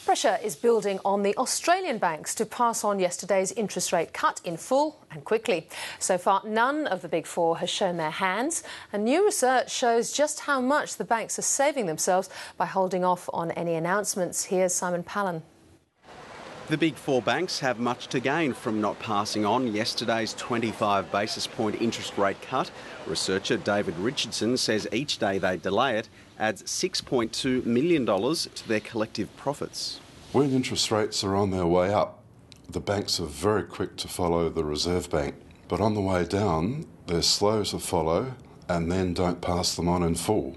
Pressure is building on the Australian banks to pass on yesterday's interest rate cut in full and quickly. So far, none of the big four has shown their hands, and new research shows just how much the banks are saving themselves by holding off on any announcements. Here's Simon Palin. The big four banks have much to gain from not passing on yesterday's 25 basis point interest rate cut. Researcher David Richardson says each day they delay it adds $6.2 million to their collective profits. When interest rates are on their way up, the banks are very quick to follow the Reserve Bank. But on the way down, they're slow to follow and then don't pass them on in full.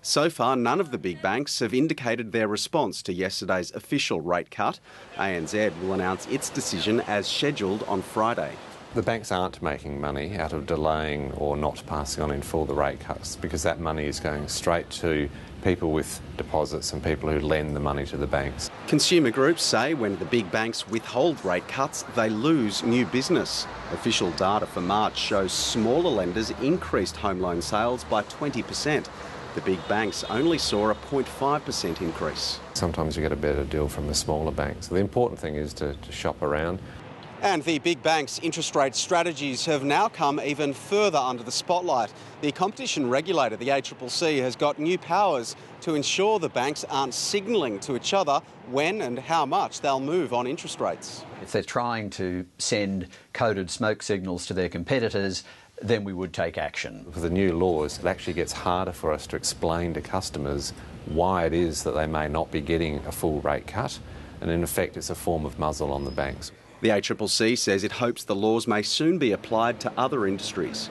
So far, none of the big banks have indicated their response to yesterday's official rate cut. ANZ will announce its decision as scheduled on Friday. The banks aren't making money out of delaying or not passing on in full the rate cuts, because that money is going straight to people with deposits and people who lend the money to the banks. Consumer groups say when the big banks withhold rate cuts, they lose new business. Official data for March shows smaller lenders increased home loan sales by 20%. The big banks only saw a 0.5% increase. Sometimes you get a better deal from the smaller banks. The important thing is to shop around. And the big banks' interest rate strategies have now come even further under the spotlight. The competition regulator, the ACCC, has got new powers to ensure the banks aren't signalling to each other when and how much they'll move on interest rates. If they're trying to send coded smoke signals to their competitors, then we would take action. With the new laws, it actually gets harder for us to explain to customers why it is that they may not be getting a full rate cut, and in effect it's a form of muzzle on the banks. The ACCC says it hopes the laws may soon be applied to other industries.